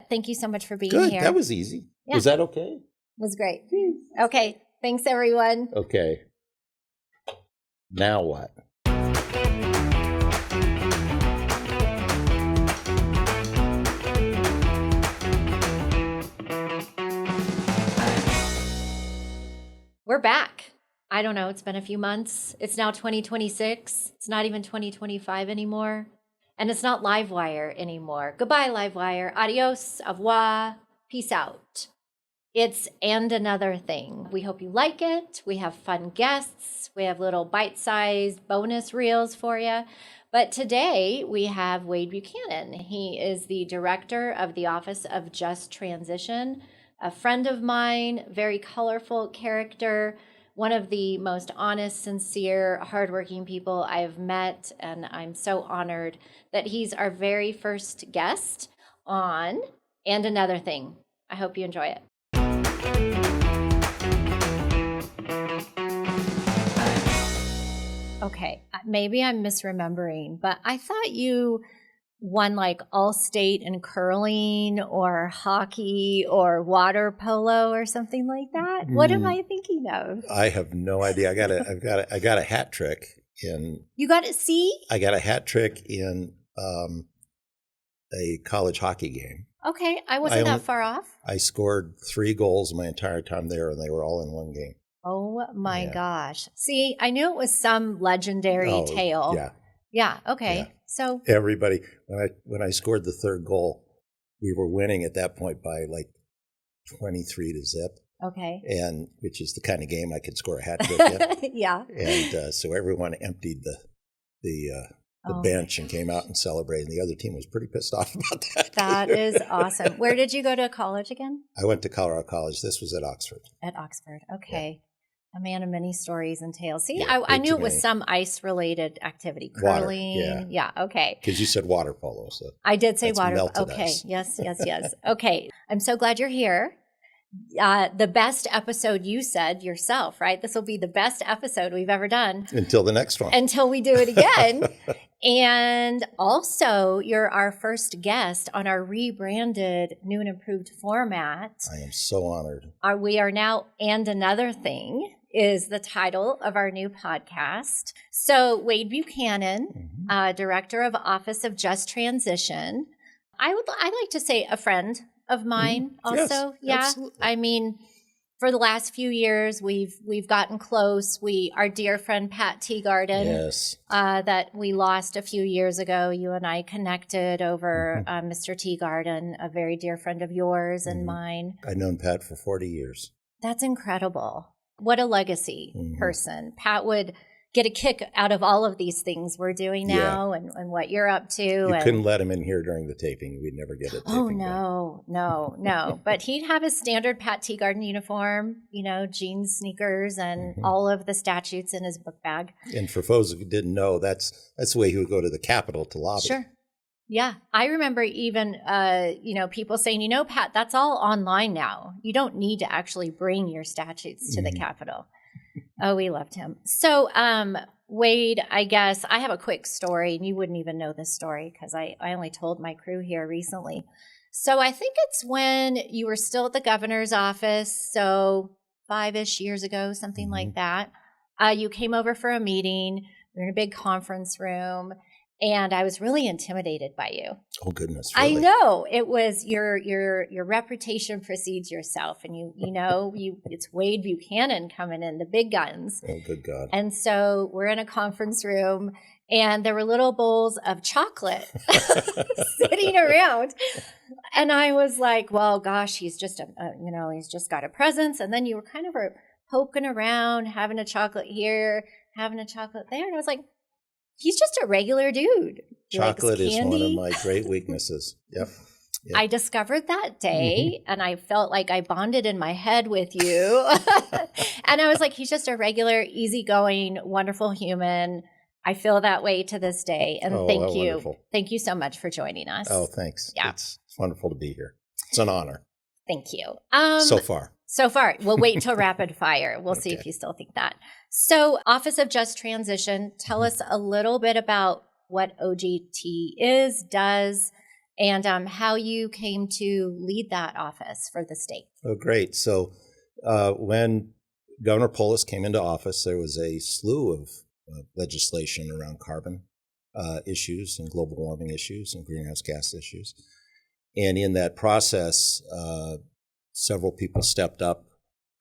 thank you so much for being Good. here. That was easy. Yeah. Was that okay? It was great. Okay. Thanks, everyone. Okay. Now what? We're back. I don't know. It's been a few months. It's now 2026. It's not even 2025 anymore. And it's not Livewire anymore. Goodbye, Livewire. Adios. Au revoir. Peace out. It's And Another Thing. We hope you like it. We have fun guests. We have little bite-sized bonus reels for you. But today we have Wade Buchanan. He is the director of the Office of Just Transition, a friend of mine, very colorful character, one of the most honest, sincere, hardworking people I have met. And I'm so honored that he's our very first guest on And Another Thing. I hope you enjoy it. Okay, maybe I'm misremembering, but I thought you won like all state in curling or hockey or water polo or something like that. What am I thinking of? I have no idea. I got a hat trick in. You got to see? I got a hat trick in a college hockey game. Okay, I wasn't that far off. I scored 3 goals my entire time there, and they were all in one game. Oh my gosh. See, I knew it was some legendary tale. Yeah. Yeah, okay. Yeah. So everybody, when I scored the 3rd goal, we were winning at that point by like 23-0. Okay. And which is the kind of game I could score a hat trick in. Yeah. And so everyone emptied the bench and came out and celebrated. And the other team was pretty pissed off about that. That is awesome. Where did you go to college again? I went to Colorado College. This was at Oxford. At Oxford. Okay. A man of many stories and tales. See, Yeah, I knew it was some ice-related activity. Curling. Water, yeah, okay. Because you said water polo. So I did say water. Melted Okay, ice. yes. Okay, I'm so glad you're here. The best episode, you said yourself, right? This will be the best episode we've ever done. Until the next one. Until we do it again. And also, you're our first guest on our rebranded, new and improved format. I am so honored. We are now And Another Thing is the title of our new podcast. So Wade Buchanan, director of Office of Just Transition. I like to say a friend of mine also. Yes, yeah. absolutely. I mean, for the last few years, we've gotten close. Our dear friend Pat Teagarden, Yes. that we lost a few years ago. You and I connected over Mr. Teagarden, a very dear friend of yours and mine. I've known Pat for 40 years. That's incredible. What a legacy person. Pat would get a kick out of all of these things we're doing now and what you're up to. You couldn't let him in here during the taping. We'd never get it. Oh, no. But he'd have his standard Pat Teagarden uniform, jeans, sneakers, and all of the statutes in his book bag. And for those who didn't know, that's the way he would go to the Capitol to lobby. Sure. Yeah. I remember even, people saying, Pat, that's all online now. You don't need to actually bring your statutes to the Capitol. Oh, we loved him. So, Wade, I guess I have a quick story, and you wouldn't even know this story because I only told my crew here recently. So I think it's when you were still at the governor's office, so 5-ish years ago, something like that. You came over for a meeting. We were in a big conference room. And I was really intimidated by you. Oh goodness! Really? I know it was your reputation precedes yourself, and it's Wade Buchanan coming in, the big guns. Oh good God! And so we're in a conference room, and there were little bowls of chocolate sitting around, and I was like, "Well, gosh, he's just he's just got a presence." And then you were kind of poking around, having a chocolate here, having a chocolate there, and I was like, he's just a regular dude. Chocolate is one of my great weaknesses. Yep. I discovered that day, and I felt like I bonded in my head with you. And I was like, he's just a regular, easygoing, wonderful human. I feel that way to this day. And thank you. Wonderful. Thank you so much for joining us. Oh, thanks. Yeah. It's wonderful to be here. It's an honor. Thank you. So far. We'll wait till rapid fire. We'll see if you still think that. So Office of Just Transition, tell us a little bit about what OJT does, and how you came to lead that office for the state. Oh, great. So when Governor Polis came into office, there was a slew of legislation around carbon issues and global warming issues and greenhouse gas issues. And in that process, several people stepped up,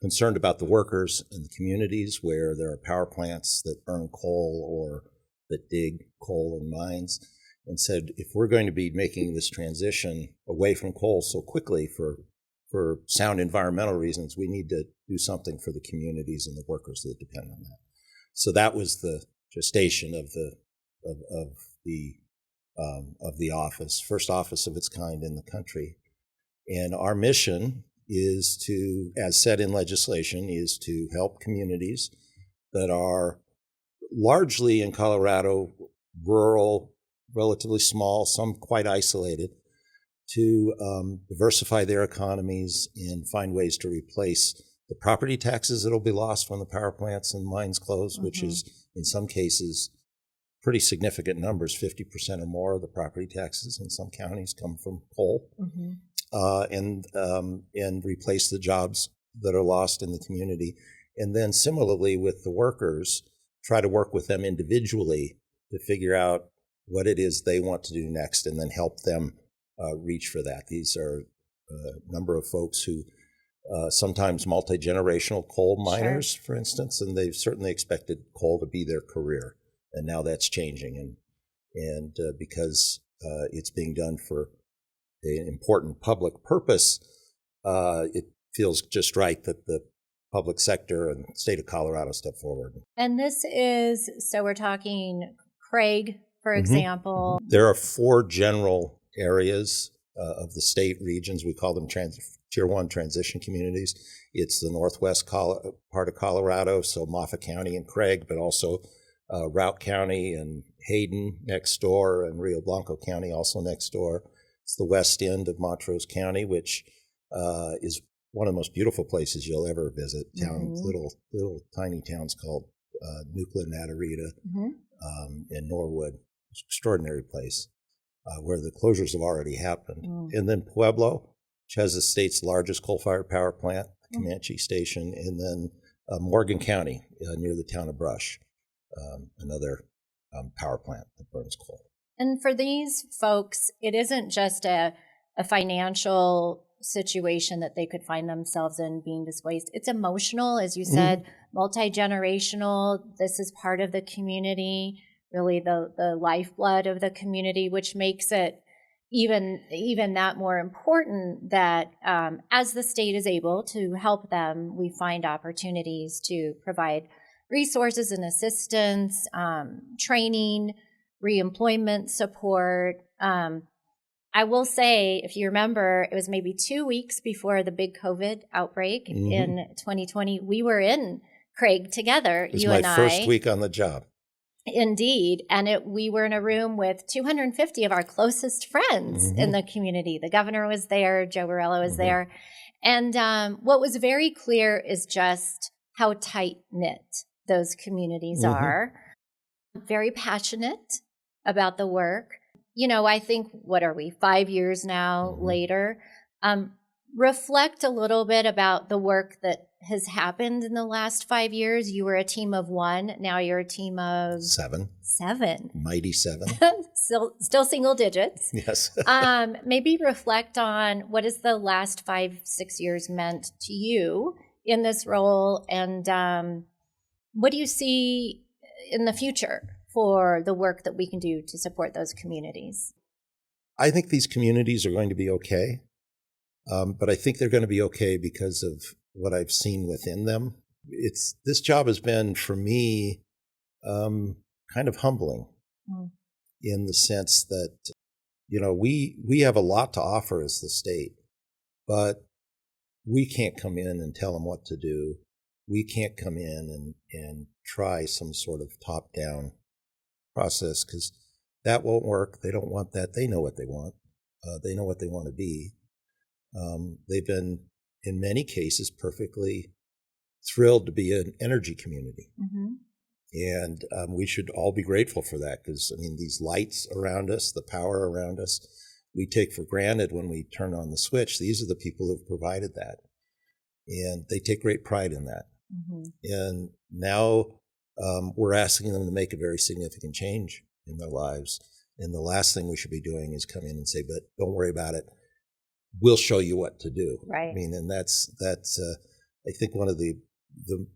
concerned about the workers in the communities where there are power plants that burn coal or that dig coal in mines, and said, if we're going to be making this transition away from coal so quickly for sound environmental reasons, we need to do something for the communities and the workers that depend on that. So that was the gestation of the office, first office of its kind in the country. And our mission is to, as said in legislation, is to help communities that are largely in Colorado, rural, relatively small, some quite isolated, to diversify their economies and find ways to replace the property taxes that will be lost when the power plants and mines close, which is in some cases pretty significant numbers. 50% or more of the property taxes in some counties come from coal, and replace the jobs that are lost in the community. And then similarly with the workers, try to work with them individually to figure out what it is they want to do next, and then help them reach for that. These are a number of folks who sometimes multi-generational coal miners, for instance, and they've certainly expected coal to be their career. And now that's changing. And because it's being done for an important public purpose, it feels just right that the public sector and state of Colorado step forward. And this is, so we're talking Craig, for example. There are 4 general areas of the state regions. We call them Tier 1 transition communities. It's the northwest part of Colorado, so Moffat County and Craig, but also Routt County and Hayden next door, and Rio Blanco County also next door. It's the west end of Montrose County, which is one of the most beautiful places you'll ever visit. Little tiny towns called Nucla, Natarita, and Norwood. It's an extraordinary place where the closures have already happened. And then Pueblo, which has the state's largest coal-fired power plant, Comanche Station, and then Morgan County near the town of Brush, another power plant that burns coal. And for these folks, it isn't just a financial situation that they could find themselves in being displaced. It's emotional, as you said, multi-generational. This is part of the community, really the lifeblood of the community, which makes it even that more important that as the state is able to help them, we find opportunities to provide resources and assistance, training, reemployment support. I will say, if you remember, it was maybe 2 weeks before the big COVID outbreak in 2020. We were in Craig together, you and I. It was my first week on the job. Indeed. And we were in a room with 250 of our closest friends in the community. The governor was there. Joe Borello was there. And what was very clear is just how tight-knit those communities are. Very passionate about the work. You know, I think, what are we, 5 years now later? Reflect a little bit about the work that has happened in the last 5 years. You were a team of 1. Now you're a team of 7. 7. Mighty 7. Still single digits. Yes. Maybe reflect on what has the last 5-6 years meant to you in this role, and what do you see in the future for the work that we can do to support those communities? I think these communities are going to be okay, but I think they're going to be okay because of what I've seen within them. This job has been, for me, kind of humbling in the sense that, you know, we have a lot to offer as the state, but we can't come in and tell them what to do. We can't come in and try some sort of top-down process, because that won't work. They don't want that. They know what they want. They know what they want to be. They've been, in many cases, perfectly thrilled to be an energy community. And we should all be grateful for that, because, I mean, these lights around us, the power around us, we take for granted when we turn on the switch. These are the people who have provided that. And they take great pride in that. Mm-hmm. And now we're asking them to make a very significant change in their lives. And the last thing we should be doing is come in and say, but don't worry about it. We'll show you what to do. Right. I mean, and that's I think one of the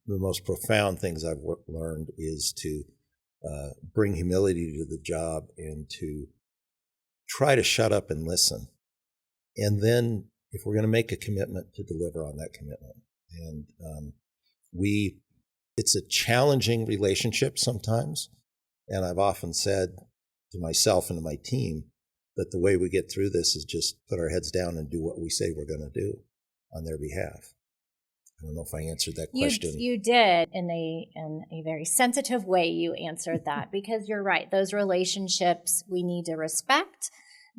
most profound things I've learned is to bring humility to the job and to try to shut up and listen. And then if we're going to make a commitment, to deliver on that commitment. And it's a challenging relationship sometimes. And I've often said to myself and to my team that the way we get through this is just put our heads down and do what we say we're going to do on their behalf. I don't know if I answered that question. You did in a very sensitive way. You answered that because you're right. Those relationships we need to respect.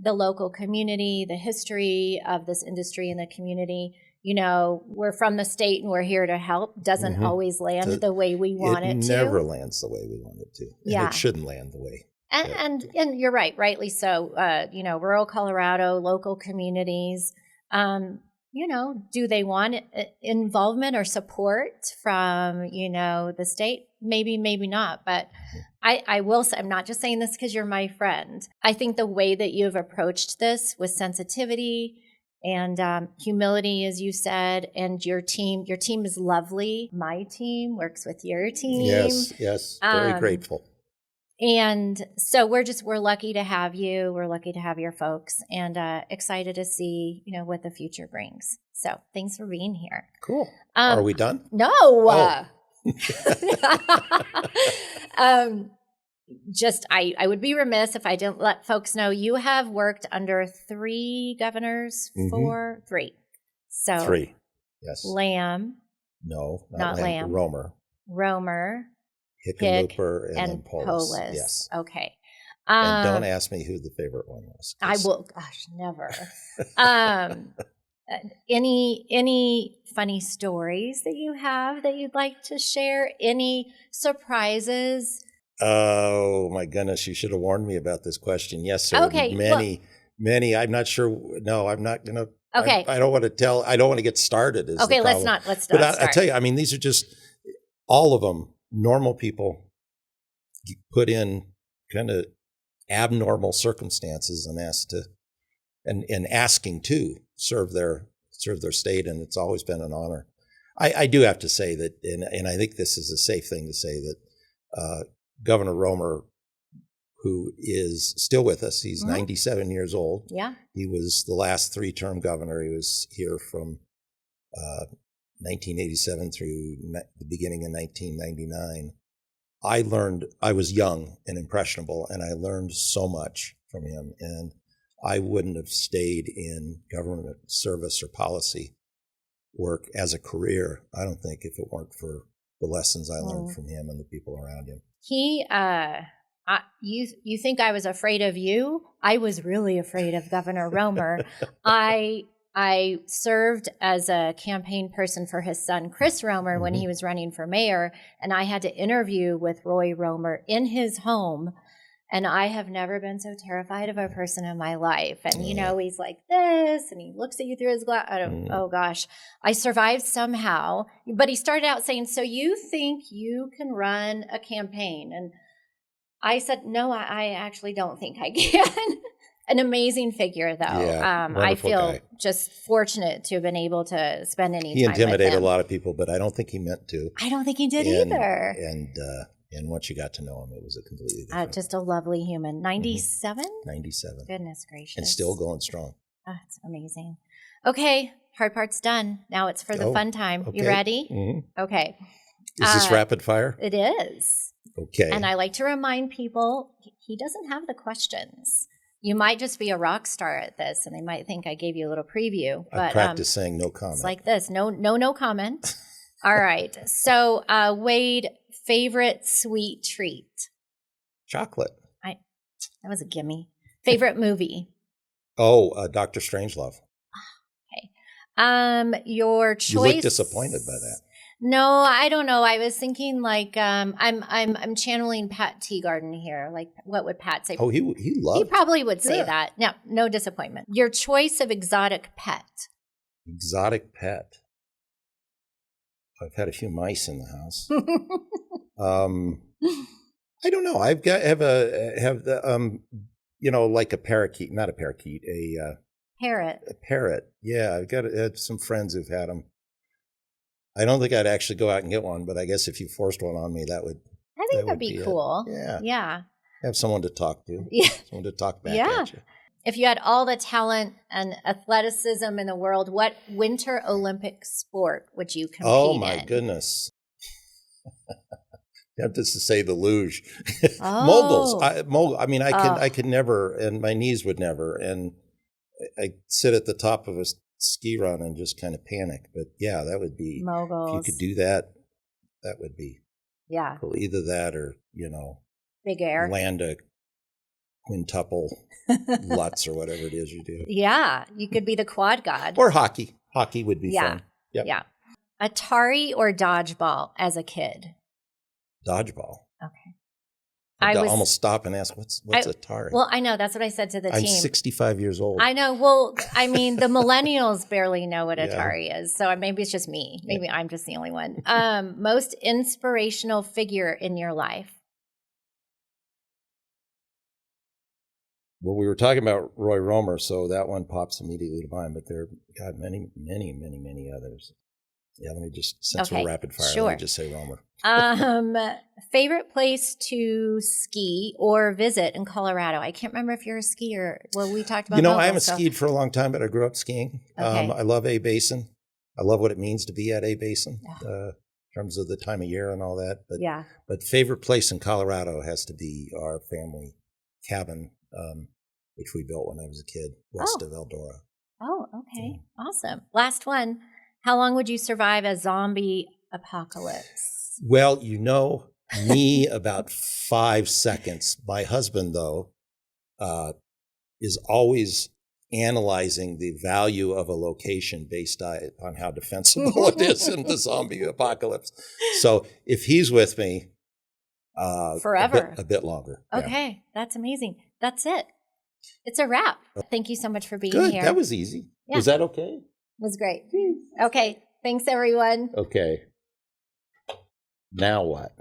The local community, the history of this industry in the community. You know, we're from the state and we're here to help. Doesn't always land the way we want it to. It never lands the way we want it to. And it shouldn't land the way. And you're right, rightly so. Rural Colorado, local communities, do they want involvement or support from, the state? Maybe, maybe not. But I will say, I'm not just saying this because you're my friend. I think the way that you've approached this with sensitivity and humility, as you said, and your team is lovely. My team works with your team. Yes. Very grateful. And so we're lucky to have you. We're lucky to have your folks and excited to see, what the future brings. So thanks for being here. Cool. Are we done? No. Oh. I would be remiss if I didn't let folks know you have worked under 3 governors, 3. So 3. Yes. Lamb. No, not Lamb. Romer. Hickenlooper and Polis. Yes. Okay. And don't ask me who the favorite one was. I will. Gosh, never. Any funny stories that you have that you'd like to share? Any surprises? Oh my goodness! You should have warned me about this question. Yes, sir. Okay. Many. I'm not sure. No, I'm not gonna. Okay. I don't want to tell. I don't want to get started. Okay. Let's not. But I tell you, I mean, these are just all of them. Normal people put in kind of abnormal circumstances and asked to, and asking to serve their state, and it's always been an honor. I do have to say that, and I think this is a safe thing to say that Governor Romer, who is still with us, he's 97 years old. Yeah, he was the last 3-term governor. He was here from 1987 through the beginning of 1999. I was young and impressionable, and I learned so much from him. And I wouldn't have stayed in government service or policy work as a career, I don't think, if it weren't for the lessons I learned from him and the people around him. You think I was afraid of you? I was really afraid of Governor Romer. I served as a campaign person for his son, Chris Romer, when he was running for mayor, and I had to interview with Roy Romer in his home. And I have never been so terrified of a person in my life. And, he's like this, and he looks at you through his glass. Oh, gosh. I survived somehow. But he started out saying, so you think you can run a campaign? And I said, no, I actually don't think I can. An amazing figure, though. Yeah, I feel guy. Just fortunate to have been able to spend any time with him. He intimidated a lot of people, but I don't think he meant to. I don't think he did either. And once you got to know him, it was a completely different. Just a lovely human. 97? 97. Goodness gracious. And still going strong. That's amazing. Okay, hard part's done. Now it's for the fun time. Okay. You ready? Mm-hmm. Okay. Is this rapid fire? It is. Okay. And I like to remind people, he doesn't have the questions. You might just be a rock star at this, and they might think I gave you a little preview. But I practice saying no comment. It's like this. No comment. All right. So, Wade, favorite sweet treat? Chocolate. That was a gimme. Favorite movie? Dr. Strangelove. Okay. Your choice. You look disappointed by that. No, I don't know. I was thinking like I'm channeling Pat Teagarden here. Like, what would Pat say? Oh, he He loved probably would say Yeah. that. No, no disappointment. Your choice of exotic pet. exotic pet. I've had a few mice in the house. I don't know. Have the like a parakeet, not a parakeet, Parrot. a parrot. Yeah, I've had some friends who've had them. I don't think I'd actually go out and get one, but I guess if you forced one on me, I think that that'd would be be cool. Yeah. Yeah. Have someone to talk to. Yeah. Someone to talk back Yeah. at you. If you had all the talent and athleticism in the world, what Winter Olympic sport would you compete in? Oh my goodness. Tempted to say the luge. Oh. Moguls. I mean, I could never, and my knees would never. And I sit at the top of a ski run and just kind of panic. But yeah, that would be, Moguls. if you could do that, that would be Yeah. cool. Either that or, Big air. land a quintuple Lutz or whatever it is you do. Yeah. You could be the quad god. Or hockey. Hockey would be Yeah. fun. Yep. Yeah. Atari or dodgeball as a kid? Dodgeball. Okay. I almost stop and ask, what's Atari? Well, I know. That's what I said to the I'm team. 65 years old. I know. Well, I mean, the millennials barely know what Yeah. Atari is. So maybe it's just me. Maybe I'm just the only one. Most inspirational figure in your life? Well, we were talking about Roy Romer, so that one pops immediately to mind, but there are many others. Yeah, let me just, since Okay, we're rapid fire, sure. let me just say Romer. Favorite place to ski or visit in Colorado? I can't remember if you're a skier. Well, we talked about I haven't so- skied for a long time, but I grew up skiing. Okay. I love A Basin. I love what it means to be at A Basin, Yeah. in terms of the time of year and all that. But Yeah. But favorite place in Colorado has to be our family cabin, which we built when I was a kid, west of Eldora. Oh, okay. Awesome. Last one. How long would you survive a zombie apocalypse? Well, me about 5 seconds. My husband, though, is always analyzing the value of a location based on how defensible it is in the zombie apocalypse. So if he's with me, forever, a bit longer. Okay, that's amazing. That's it. It's a wrap. Thank you so much for being Good. here. That was easy. Yeah. Was that okay? It was great. Okay. Thanks, everyone. Okay. Now what?